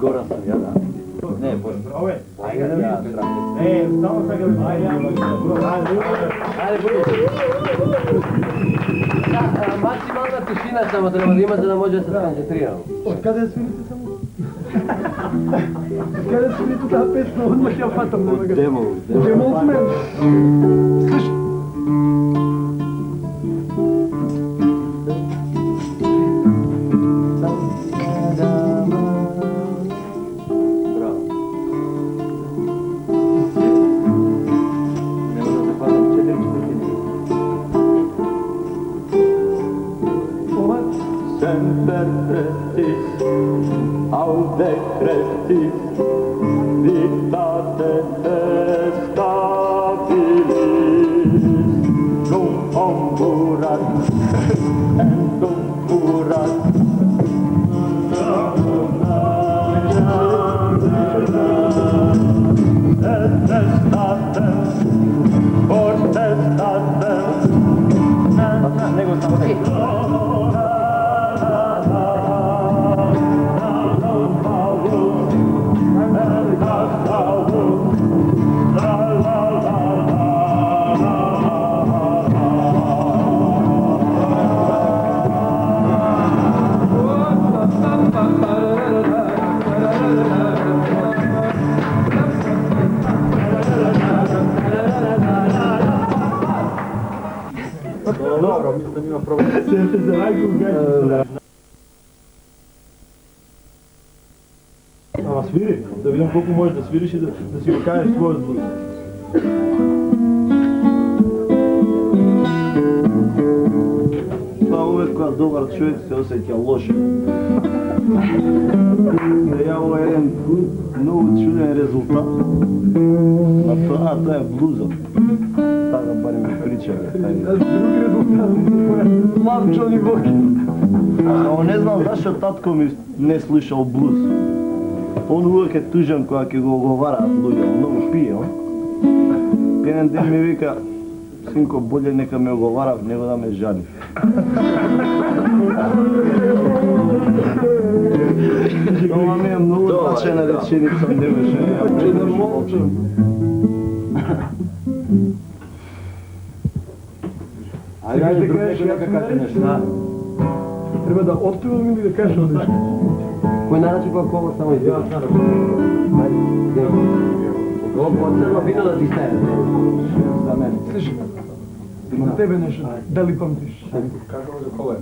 Gorasın ya da. Ne bu? Hadi buyur. Maksimalna tišina samo treba da ima za da može da se skoncentriramo. Kada je svirite samo? Kada je svirite ta pesma, odmah ja fatam da ga... Demo. Demo sme. Слышь, Semper prestis, aude crestis, dictate stabilis, cum omburat, et cum curat, да нема проблем. Се за Райко гајче. Ама свири, да видим колко можеш да свириш и да си го кажеш своят блуз. Това увек кога добар човек се осеќа лошо. Ја ова е еден многу чуден резултат. А тоа е блузот. Така барем ми причале. Друг резултат. Млад Джони Воки. Само не знам зашто татко ми не слушал блуз. Он увек е тужен кога ќе го оговараат луѓе, многу пие, он. Еден ден ми вика, синко, болje нека ме оговарав, него да ме жалив. Ова ми е многу значена реченица, не беше. Да молчам. Ајде, друг некој нека каже нешто. Треба да откривам или да кажам нешто? Кој нарачува коло само избива? Ајде, Ovo crno vino da ti staje. За мен. Слушай, за тебе нешто. Дали памтиш? Како за коле?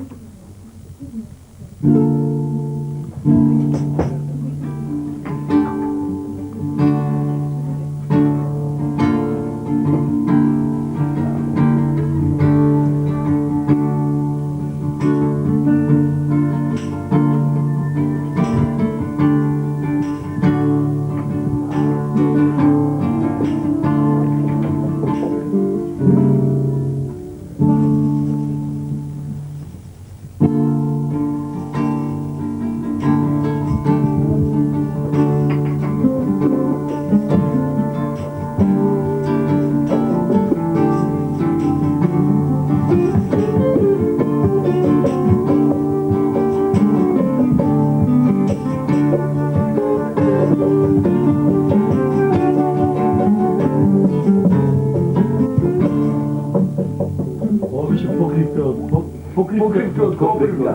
Покривка од Копривка.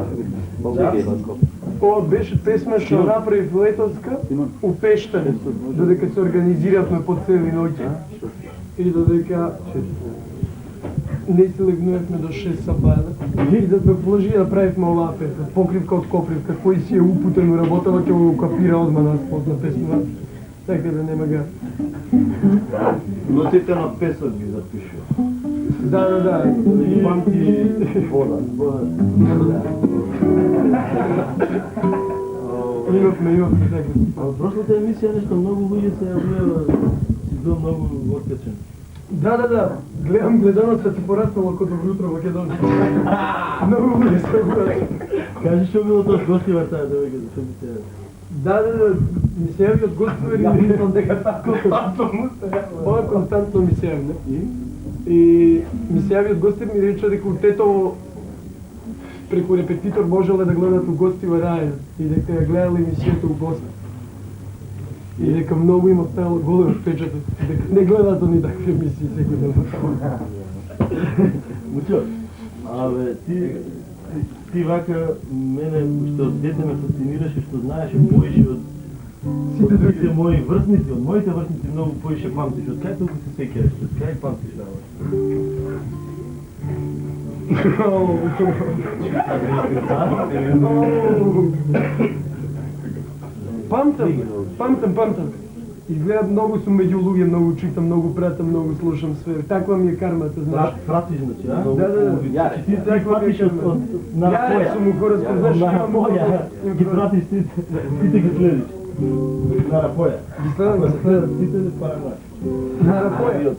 Ова беше песма што направив летоска у Пештер, додека се организиравме по цели ноќи и додека не се легнувавме до 6 сабајна. И да ме положи да правивме оваа песма, Покривка од Копривка, кој си е упутен у работава, ќе го капира одма нас позна песма. Така да нема га. Нотите на песот ги запишува. Да. И памти вода. Имавме така. Во прошлата емисија нешто многу луѓе се јавија, си бил многу откачен. Да. Гледам гледаноста ти пораснало како добро утро Македонија. Многу луѓе се јавија. Кажи што било тоа с гостива таа девојка, зашто би се јавија? Да, ми се јави од гостовери. Ja mislim da ga tako Ова константно ми се јави. И ми се јави од гостив ми рече дека тето преку репетитор можеле да гледат у гостива раја и дека ја гледале емисијата у гости. И дека многу им оставило голем впечаток, дека не гледаат они такви емисии секој ден. Мучо, абе, ти вака мене што од дете ме фасцинираше, што знаеше поише од Сите други. сите мои вртници, од моите вртници многу поише памтиш. Од кај толку се сеќаваш? Од кај памтиш работа? Памтам. Изгледам многу сум меѓу луѓе, многу читам, многу пратам, многу слушам све. Таква ми е кармата, знаеш. Пратиш, значи, а? Да. Ти пратиш од на Ја поја. сум у хората, знаеш, На имам поја. Ги пратиш ти те ги следиш. На рапоја. Ги следам, Ти се параноја. на рапоја.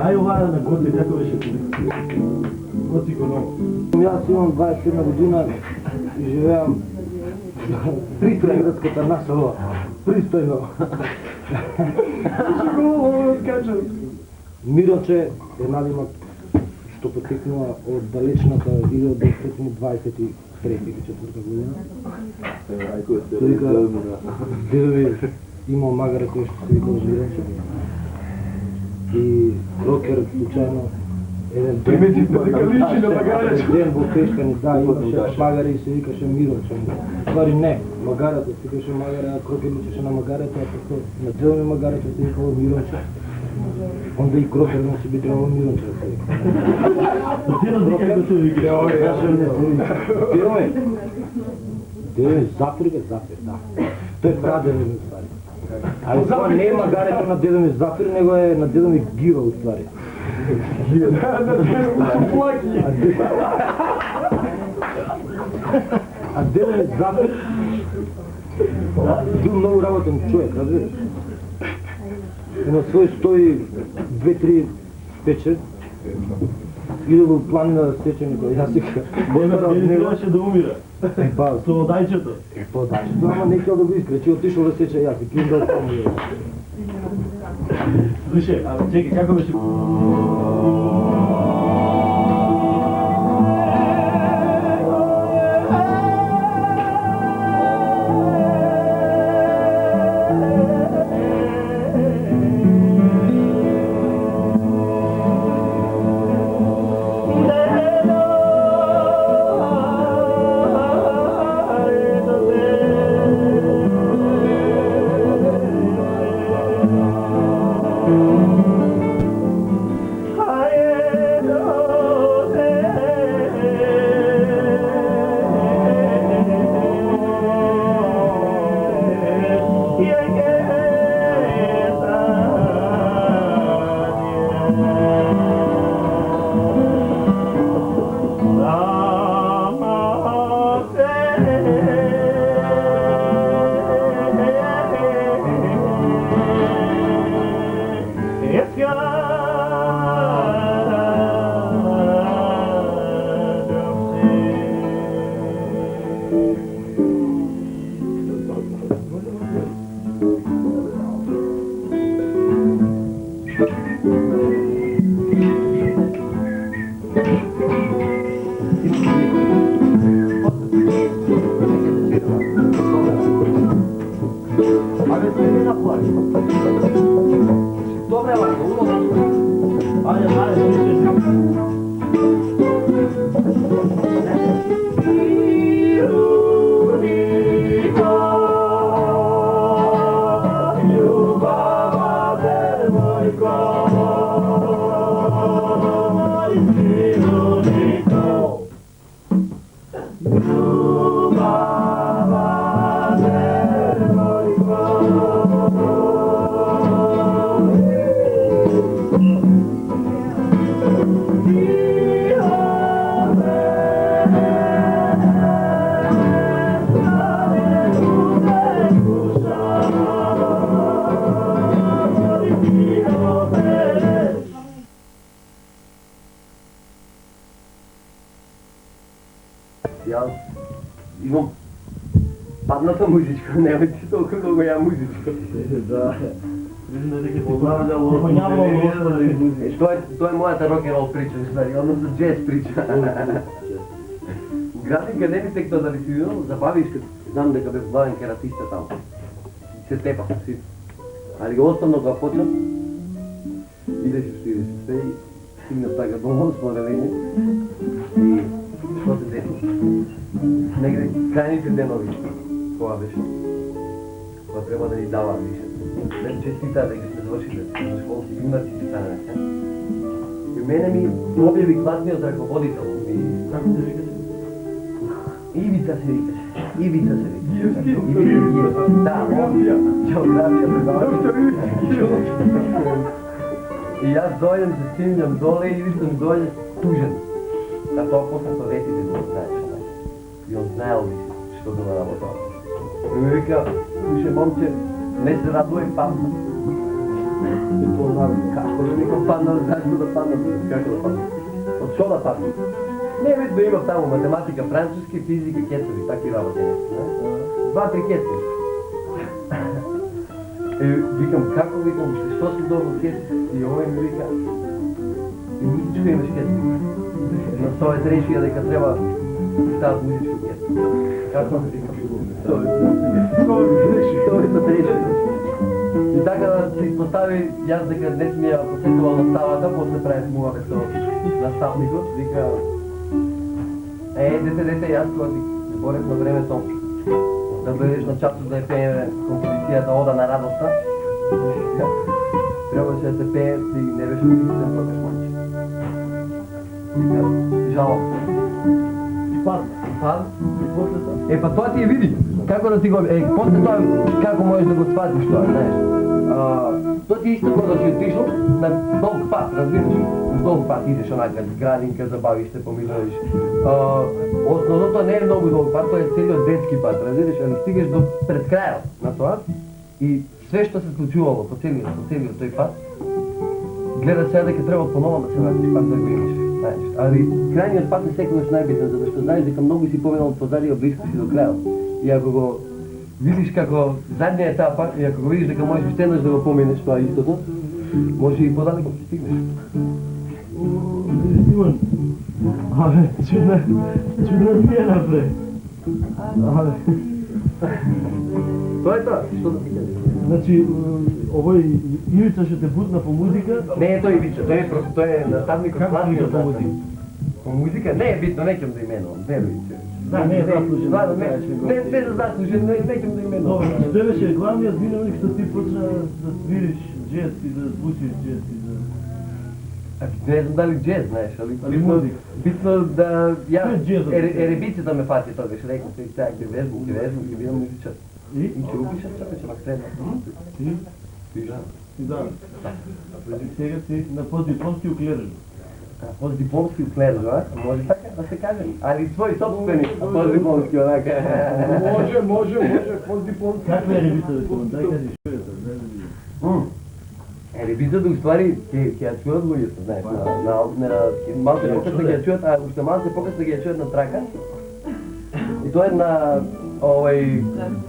Ај ова на Готи, како беше коликација? Готи го ново. Јас имам 21 година и живеам при градската насова. Пристојно. Школа скачам. Миронче е надимак што потекнува од далечната 1923-24 година. Тој вика, дедови имал магара кој што се викал Миронче. И рокер случајно еден Приметивте дека личи на магарето. ден во Пешкани, да, имаше магаре и се викаше Миронче. Ствари не, магарето се викаше магара, а Крокер личеше на магарето, а просто на дело ми магарето се викало Миронче. Onda i Крокер не си би трябвало мирно човек. Тирам вика како се вика. Дираме Зафир, бе, Зафир, да. Тој права Дедо ми ствари. Али това не е магарето на Дедо ми Зафир, него е на Дедо ми Гива у ствари. А Дедо ми Зафир бил много работен човек, разбираш? На свој стои 2-3 печер и да го плани да стече некој. Јас сега Не трябваше да умира. па, Со одајчето. па да, ама не ќе да го искречи, отишол да сече јас и ким да таму. Слушај, а чекай, како беше? Јас имам падната музичка, нема ти толку много ја музичка. Да. Виждам дека ти понавljamo Тоа е мојата рок-н-рол прича, знари, односно джез прича. Градин каде ми тек тоа да ли си видел, забавиш като знам дека бев главен кератиста таму. Се тепа, си. Али го оставно кога почнав, идеше све и стигнав така до мојот споделение. И што се деси? Негде крајните денови, кога беше, кога треба да ни дава више. Не честита дека сме завршиле на школа си гимнаци си стане. И мене ми објави класниот раководител. Како се викаше? Ивица се викаше. Ивица се викаше. Да, географија предавател. И јас дојдем, се стигнам доле и Ивица ми дојде тужен. А тоа после советите го знаеш. И он знаел ли што да наработава. И ми вика, слушай момче, не се радуј падна. И тоа знам, како да ником падна, зашто да падна, како да падна. Од што да падна? Не, видно имав таму математика, француски, физика, кецови, такви работи. 2-3 кецови. И викам, како викам, што си добро кецови? И овој ми вика, и ничего имаш кецови. Но Совет решија дека треба да стават музичко кецови. Како да викам? Совет реши. И така да се испостави, јас дека днес ми ја посетувал наставата, после правив муавет со наставникот, вика, дете, јас кога ти зборев на времето да дојдеш на часот да ја пееме композицијата Ода на радоста. трябваше да се пее и не беше музиката на този момче. Жалко. Пад? Па тоа ти ја види. Како да ти го... после тоа, како можеш да го сватиш тоа, знаеш. Тоа ти исто кога си отишол на долг пат, разбираш? На долг пат идеш онака, градинка, забавиш се, поминуваш. Основното не е многу долг пат, тоа е целиот детски пат, разбираш? Али стигаш до пред крајот на тоа и све што се случувало по целиот тој пат, гледаш сега дека треба поново да се вратиш пат да го имаш. Знаеш, али крајниот пат е секогаш најбитен, затоа што знаеш дека многу си поминал позади, а близко си до крајот. И ако го видиш како задниот етап, и ако го видиш дека можеш уште еднаш да го поминеш тоа истото, може и подалеку ќе стигнеш. Симон, чудна смена, бре. Тоа е тоа, што да ти кажеш? Значи, овој Ивица што те бутна по музика, Не е тој Ивица, тој е наставникот Како класникот по по музика? музика. По музика не е битно, неќем да именувам, веруј се. Да, не е заслужен. Не е заслужен, неќем да добро, именувам. значи тој беше главниот виновник што ти почна да свириш джез и да звучиш джез и да... Не знам дали джез, знаеш, али Али музика. битно да ја Кој джезот? еребицата ме фати тоа, беше рекол тој сега ќе везмам, ќе видам музичар. И? И ќе упишам чакаче ма средно. И? Пижа. И да. Сега си на постдипломски уклераш. Постдипломски уклержа, може така да се каже, али свој собствени постдипломски онака. Може, постдипломски. Каква е ревица да се дай кажи што е тоа? Ребизата уствари ќе ја чуат луѓето, знаеш, на малку покасно ќе ја чуат, а уште малку покасно ќе ја чуат на трака. И тоа е на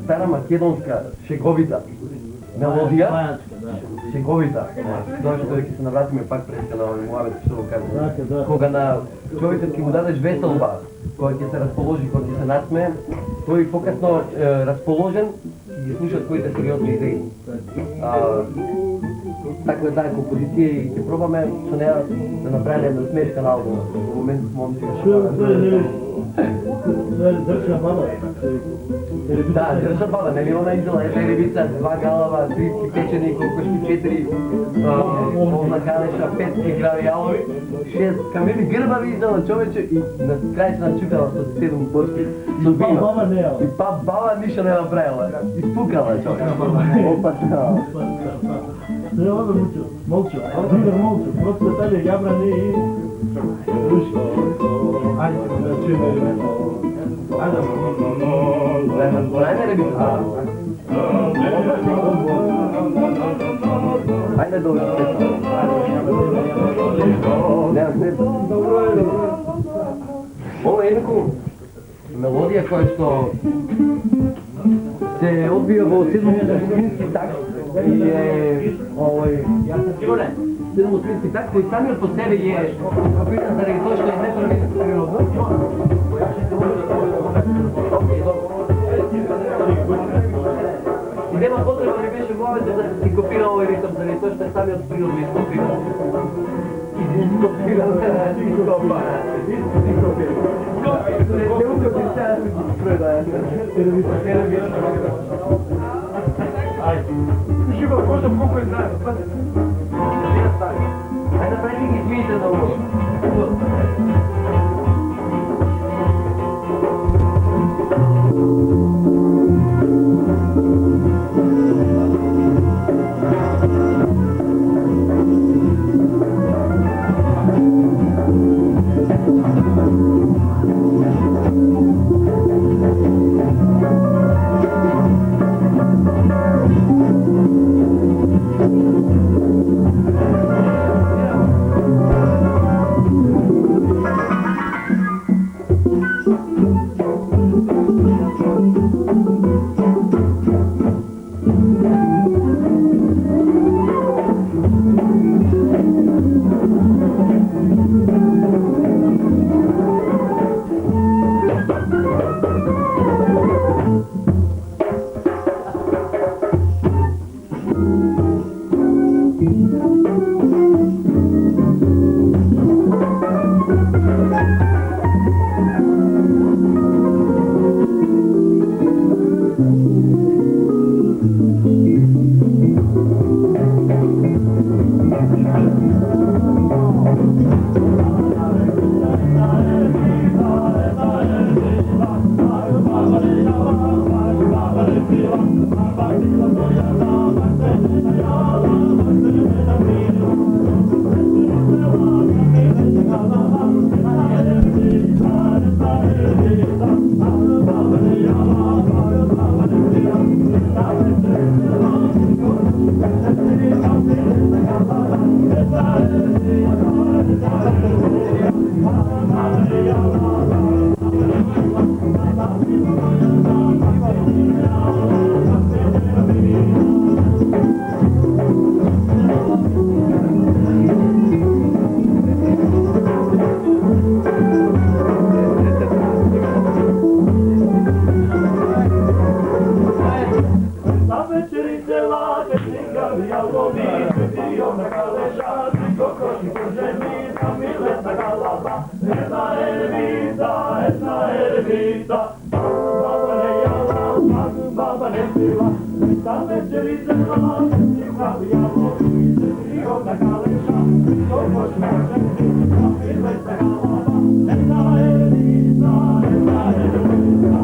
стара македонска шеговита мелодија, Пајачка, да. шеговита. Тоа што ќе се навратиме пак пред на Муамет што го кажа. Да. Кога на човекот ќе му дадеш веселба, кој ќе се расположи, кој ќе се насмее, тој покасно расположен ги слуша твоите сериозни идеи. Така е таа композиција и ќе пробаме со неа да направиме една смешка на албумот. Во моментот момци Што е не? Држа баба. Да, држа баба, нели она издала една ревица, 2 галава, 30 печени, колкошки 4 полна галеша, 5 играви алови, 6 камени грбави издала човече и на крај се начукала со 7 почки. И баба не е. И баба ништо не направила. Испукала човече. Опа, Треба да молчу. Другар молчу. Просто тали јабрани и руши. Ајде, да чуеме. Ајде. Ајде ревица. Ајде да успеме. Ова е еднако мелодија која што се одвија во седмослински такт и е седмослински такт кој самиот по себе е капитан заради тоа што е неприродно. И нема потреба ми беше главите да си копира овој ритм заради тоа што е самиот природно ископиран. Ископиран, не укопи сега да ги предаја. Кажи го, кој колку е знаеш? Ајде прави ги смиите на ово. kaleša, baba ne jela, baba ne pila, ta večer izela, nabijamo, na kaleša, to možemo žeti, opet se halava, ne daje ništa, ne daje ništa,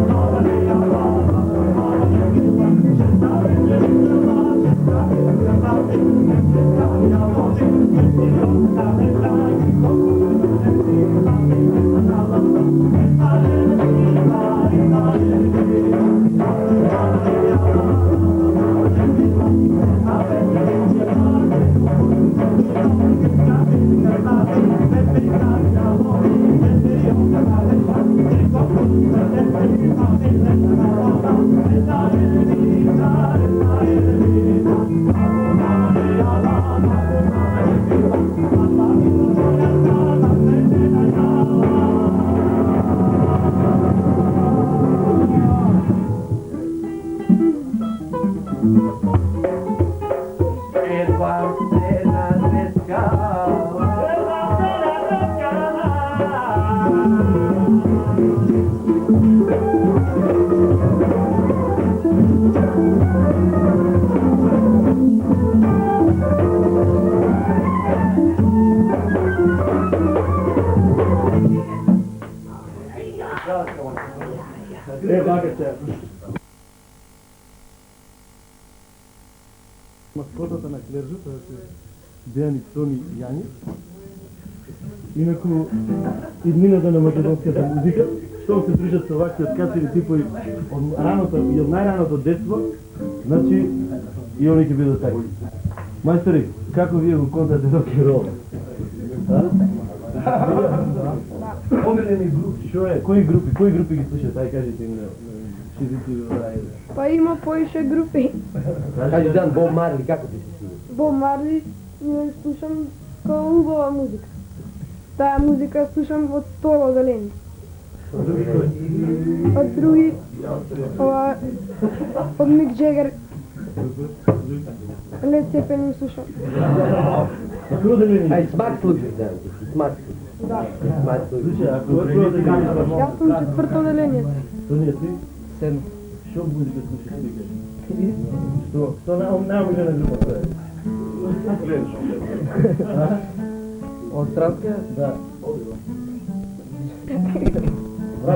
baba ne jela, baba ne pila, ta večer izela, nabijamo, na kaleša, Маскотата на Клержу, тоа се Дејан Иксони Јанис. Инаку, иднината на македонската музика, што се дружат со вакви откачени типови од раното и од најраното детство, значи и они ќе бидат такви. Мајстори, како вие го контате рок-н-рол? Омилени групи, што е? Кои групи ги слушате? Ај кажете им на шизици во Па има поише групи. Кажи Дан, Боб Марли, како ти се свиѓа? Боб Марли ја слушам као убава музика. Таа музика слушам од тоа одделение. Од други, ова, од Мик Джегер, Лед Цепелин слушам. Ај, смак слушаш, Дан, смак. Да. Смак слушаш. Јас сум четврто одделение. Тоа не ти? Седмо. Што музика слушаш ти? Што најомилена група тоа е? Од странска? Да.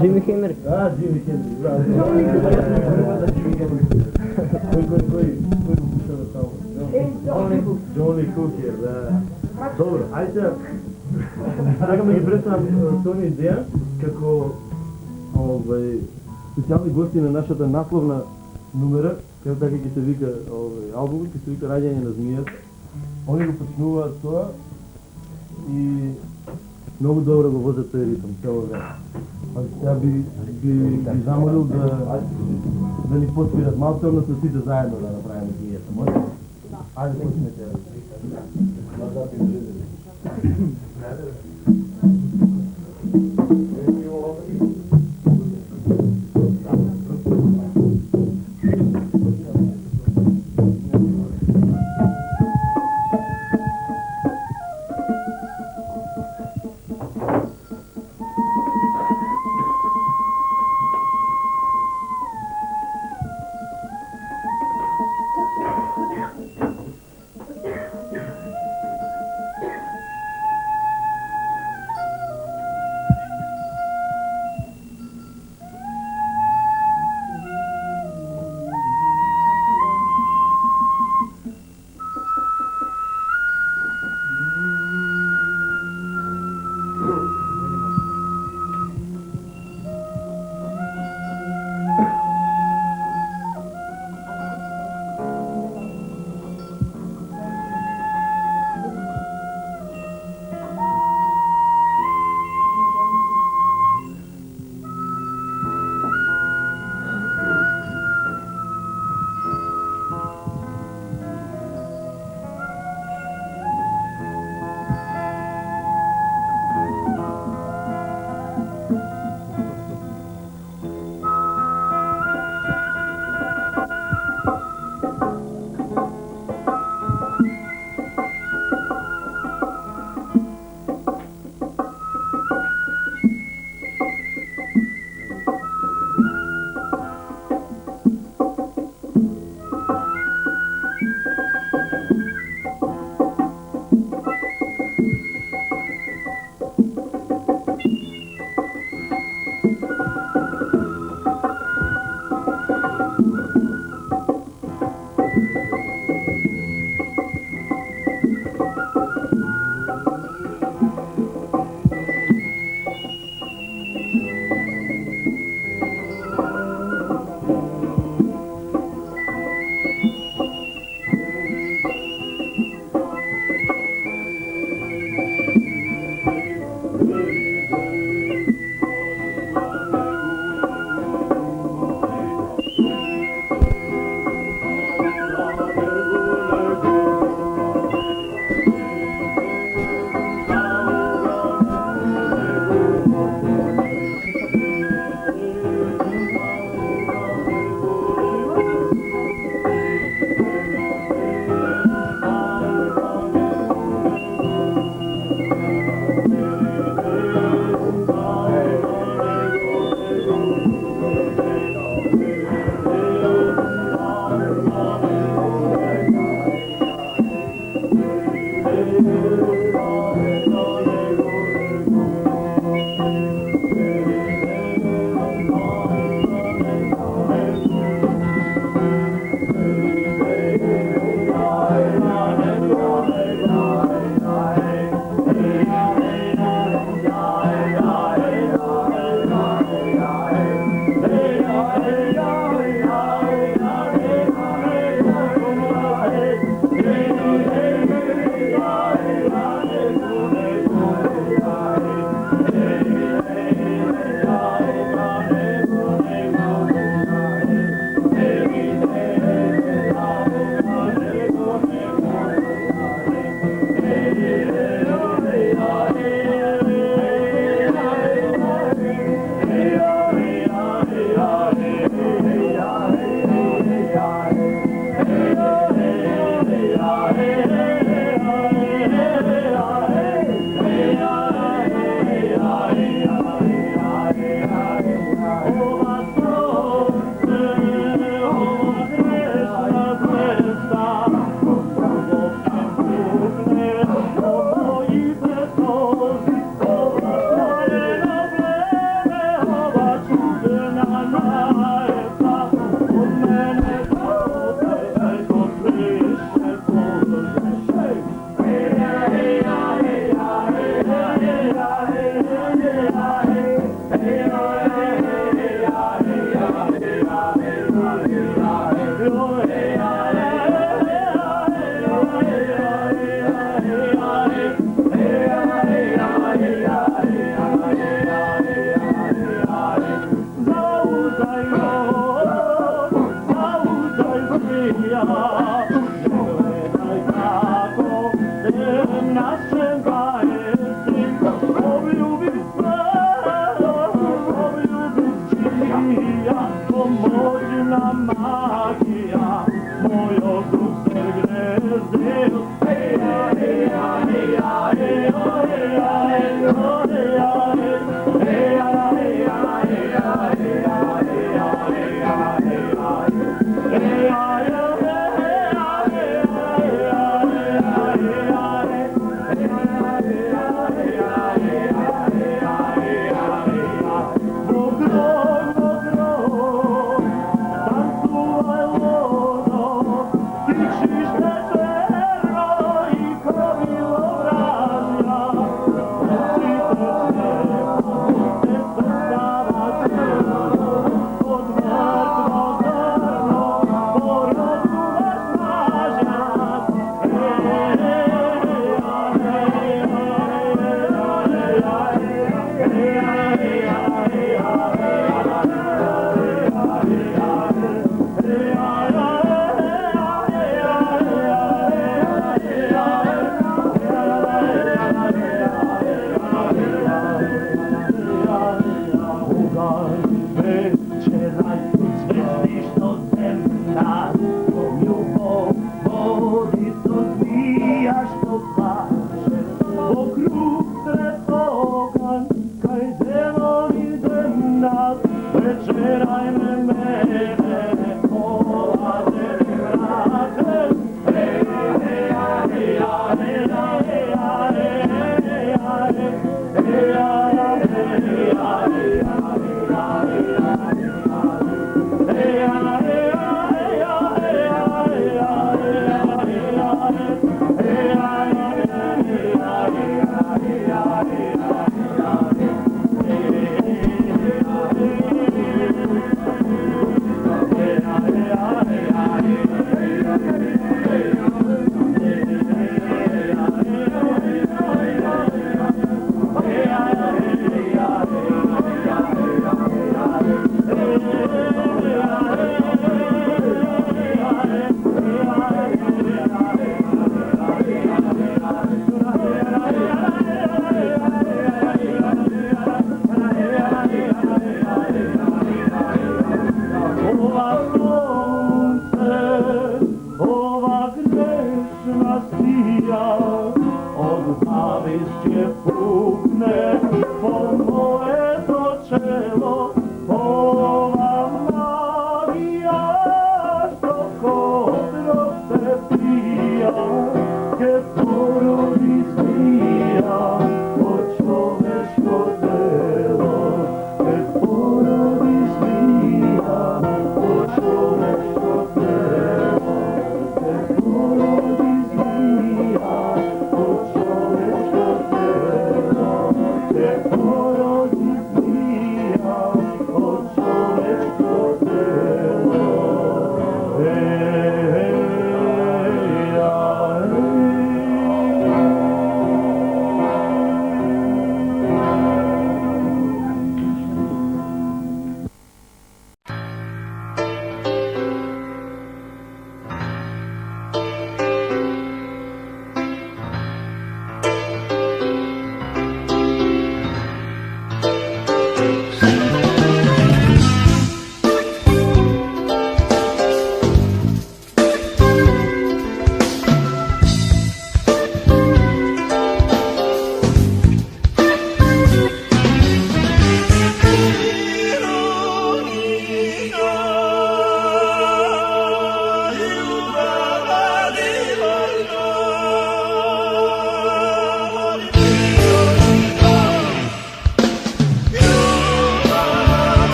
Джими Хендрик. Джими Хендрик, браво. Кој го пуштава само? Джони Кукер, да. Добро, ајде. Сакам да ги представам Тони и Дејан како специјални гости на нашата насловна номера, како така ќе се вика албумот, ќе се вика Раѓање на змијата. Они го почнуваат тоа и многу добро го возат тој ритм цело време. Ја би замолил да ни посвират малку, односно сите заедно да направиме змијата. Може? Ајде почнете.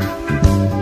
Thank